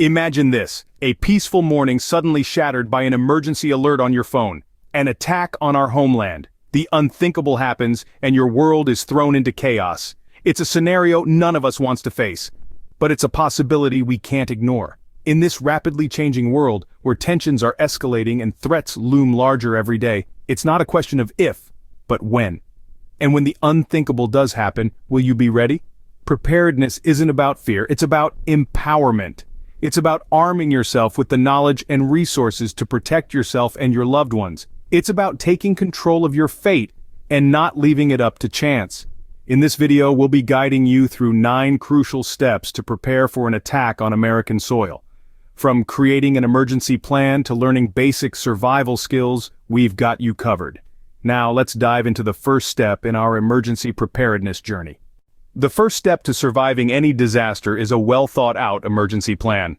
Imagine this, a peaceful morning suddenly shattered by an emergency alert on your phone. An attack on our homeland. The unthinkable happens, and your world is thrown into chaos. It's a scenario none of us wants to face. But it's a possibility we can't ignore. In this rapidly changing world, where tensions are escalating and threats loom larger every day, it's not a question of if, but when. And when the unthinkable does happen, will you be ready? Preparedness isn't about fear, it's about empowerment. It's about arming yourself with the knowledge and resources to protect yourself and your loved ones. It's about taking control of your fate and not leaving it up to chance. In this video, we'll be guiding you through 9 crucial steps to prepare for an attack on American soil. From creating an emergency plan to learning basic survival skills, we've got you covered. Now let's dive into the first step in our emergency preparedness journey. The first step to surviving any disaster is a well-thought-out emergency plan.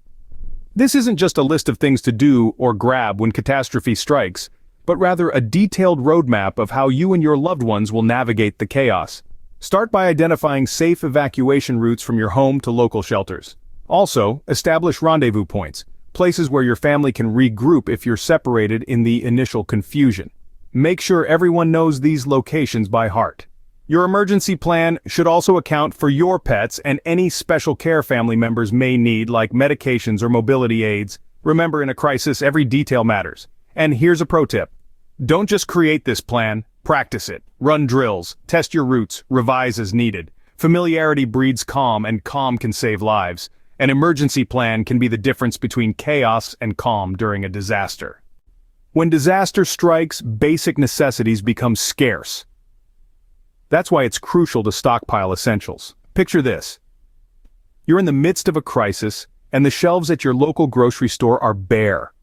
This isn't just a list of things to do or grab when catastrophe strikes, but rather a detailed roadmap of how you and your loved ones will navigate the chaos. Start by identifying safe evacuation routes from your home to local shelters. Also, establish rendezvous points, places where your family can regroup if you're separated in the initial confusion. Make sure everyone knows these locations by heart. Your emergency plan should also account for your pets and any special care family members may need, like medications or mobility aids. Remember, in a crisis, every detail matters. And here's a pro tip. Don't just create this plan, practice it. Run drills, test your routes, revise as needed. Familiarity breeds calm, and calm can save lives. An emergency plan can be the difference between chaos and calm during a disaster. When disaster strikes, basic necessities become scarce. That's why it's crucial to stockpile essentials. Picture this. You're in the midst of a crisis, and the shelves at your local grocery store are bare.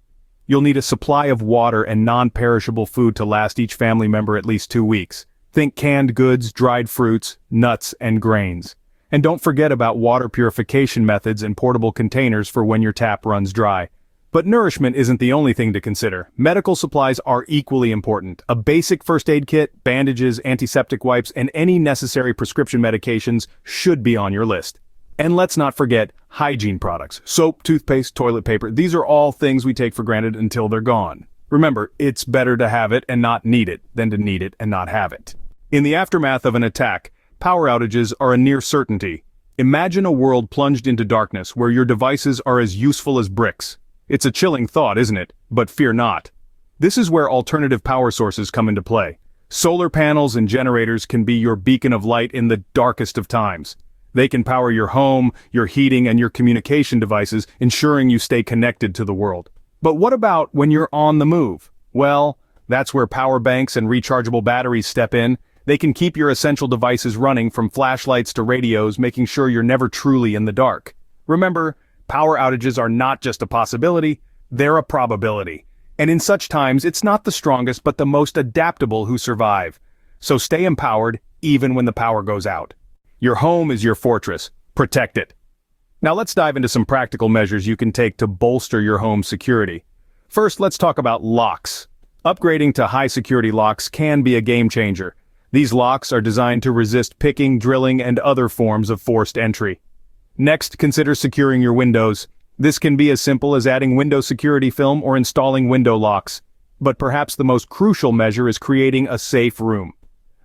You'll need a supply of water and non-perishable food to last each family member at least 2 weeks. Think canned goods, dried fruits, nuts, and grains. And don't forget about water purification methods and portable containers for when your tap runs dry. But nourishment isn't the only thing to consider. Medical supplies are equally important. A basic first aid kit, bandages, antiseptic wipes, and any necessary prescription medications should be on your list. And let's not forget hygiene products. Soap, toothpaste, toilet paper. These are all things we take for granted until they're gone. Remember, it's better to have it and not need it than to need it and not have it. In the aftermath of an attack, power outages are a near certainty. Imagine a world plunged into darkness where your devices are as useful as bricks. It's a chilling thought, isn't it? But fear not. This is where alternative power sources come into play. Solar panels and generators can be your beacon of light in the darkest of times. They can power your home, your heating, and your communication devices, ensuring you stay connected to the world. But what about when you're on the move? Well, that's where power banks and rechargeable batteries step in. They can keep your essential devices running, from flashlights to radios, making sure you're never truly in the dark. Remember, power outages are not just a possibility, they're a probability. And in such times, it's not the strongest but the most adaptable who survive. So stay empowered, even when the power goes out. Your home is your fortress. Protect it. Now let's dive into some practical measures you can take to bolster your home's security. First, let's talk about locks. Upgrading to high-security locks can be a game changer. These locks are designed to resist picking, drilling, and other forms of forced entry. Next, consider securing your windows. This can be as simple as adding window security film or installing window locks. But perhaps the most crucial measure is creating a safe room.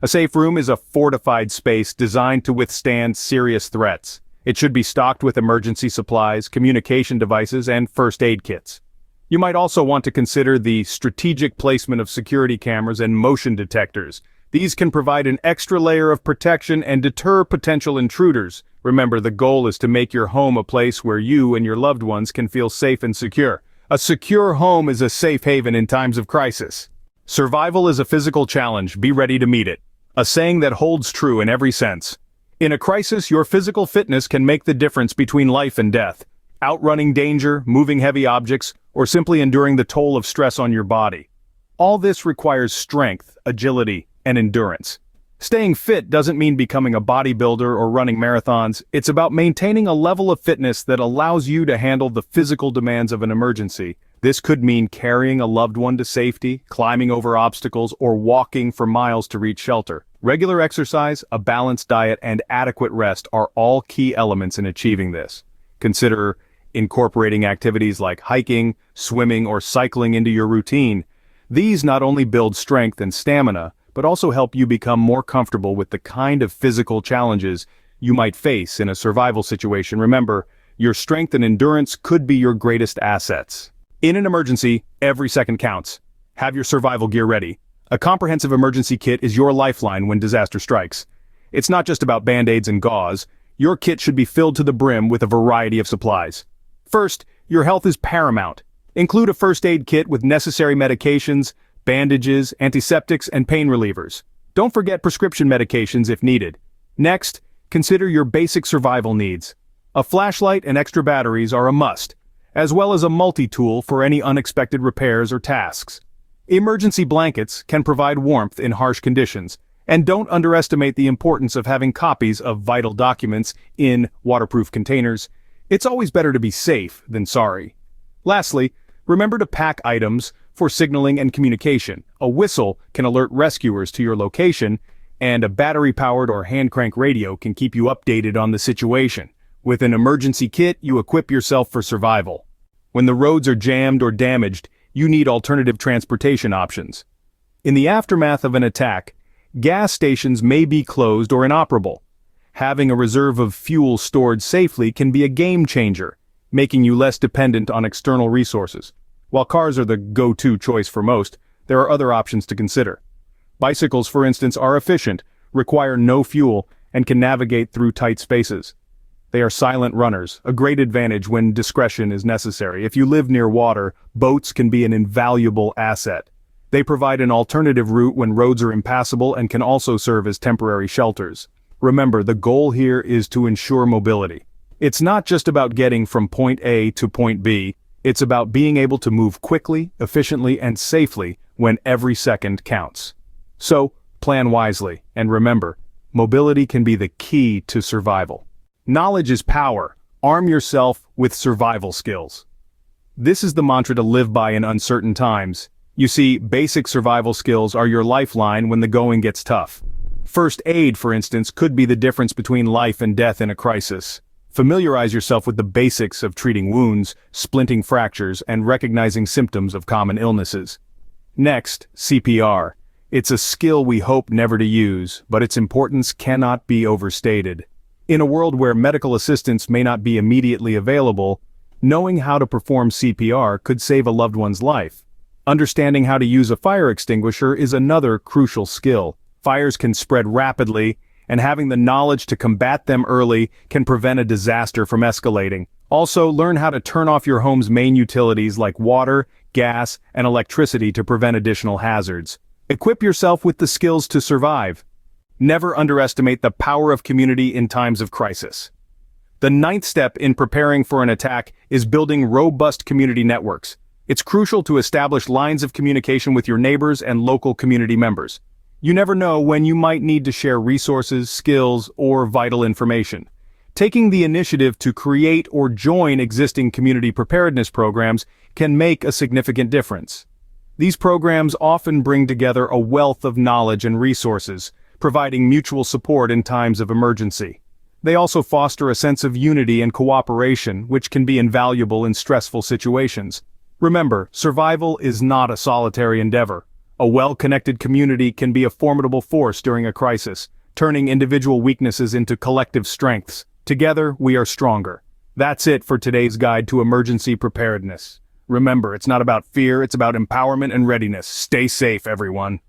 A safe room is a fortified space designed to withstand serious threats. It should be stocked with emergency supplies, communication devices, and first aid kits. You might also want to consider the strategic placement of security cameras and motion detectors. These can provide an extra layer of protection and deter potential intruders. Remember, the goal is to make your home a place where you and your loved ones can feel safe and secure. A secure home is a safe haven in times of crisis. Survival is a physical challenge. Be ready to meet it. A saying that holds true in every sense. In a crisis, your physical fitness can make the difference between life and death. Outrunning danger, moving heavy objects, or simply enduring the toll of stress on your body. All this requires strength, agility, and endurance. Staying fit doesn't mean becoming a bodybuilder or running marathons. It's about maintaining a level of fitness that allows you to handle the physical demands of an emergency. This could mean carrying a loved one to safety, climbing over obstacles, or walking for miles to reach shelter. Regular exercise, a balanced diet, and adequate rest are all key elements in achieving this. Consider incorporating activities like hiking, swimming, or cycling into your routine. These not only build strength and stamina, but also help you become more comfortable with the kind of physical challenges you might face in a survival situation. Remember, your strength and endurance could be your greatest assets. In an emergency, every second counts. Have your survival gear ready. A comprehensive emergency kit is your lifeline when disaster strikes. It's not just about band-aids and gauze. Your kit should be filled to the brim with a variety of supplies. First, your health is paramount. Include a first aid kit with necessary medications, bandages, antiseptics, and pain relievers. Don't forget prescription medications if needed. Next, consider your basic survival needs. A flashlight and extra batteries are a must, as well as a multi-tool for any unexpected repairs or tasks. Emergency blankets can provide warmth in harsh conditions, and don't underestimate the importance of having copies of vital documents in waterproof containers. It's always better to be safe than sorry. Lastly, remember to pack items for signaling and communication. A whistle can alert rescuers to your location, and a battery-powered or hand-crank radio can keep you updated on the situation. With an emergency kit, you equip yourself for survival. When the roads are jammed or damaged, you need alternative transportation options. In the aftermath of an attack, gas stations may be closed or inoperable. Having a reserve of fuel stored safely can be a game changer, making you less dependent on external resources. While cars are the go-to choice for most, there are other options to consider. Bicycles, for instance, are efficient, require no fuel, and can navigate through tight spaces. They are silent runners, a great advantage when discretion is necessary. If you live near water, boats can be an invaluable asset. They provide an alternative route when roads are impassable and can also serve as temporary shelters. Remember, the goal here is to ensure mobility. It's not just about getting from point A to point B, it's about being able to move quickly, efficiently, and safely when every second counts. So, plan wisely, and remember, mobility can be the key to survival. Knowledge is power. Arm yourself with survival skills. This is the mantra to live by in uncertain times. You see, basic survival skills are your lifeline when the going gets tough. First aid, for instance, could be the difference between life and death in a crisis. Familiarize yourself with the basics of treating wounds, splinting fractures, and recognizing symptoms of common illnesses. Next, CPR. It's a skill we hope never to use, but its importance cannot be overstated. In a world where medical assistance may not be immediately available, knowing how to perform CPR could save a loved one's life. Understanding how to use a fire extinguisher is another crucial skill. Fires can spread rapidly, and having the knowledge to combat them early can prevent a disaster from escalating. Also, learn how to turn off your home's main utilities like water, gas, and electricity to prevent additional hazards. Equip yourself with the skills to survive. Never underestimate the power of community in times of crisis. The 9th step in preparing for an attack is building robust community networks. It's crucial to establish lines of communication with your neighbors and local community members. You never know when you might need to share resources, skills, or vital information. Taking the initiative to create or join existing community preparedness programs can make a significant difference. These programs often bring together a wealth of knowledge and resources, providing mutual support in times of emergency. They also foster a sense of unity and cooperation, which can be invaluable in stressful situations. Remember, survival is not a solitary endeavor. A well-connected community can be a formidable force during a crisis, turning individual weaknesses into collective strengths. Together, we are stronger. That's it for today's guide to emergency preparedness. Remember, it's not about fear, it's about empowerment and readiness. Stay safe, everyone.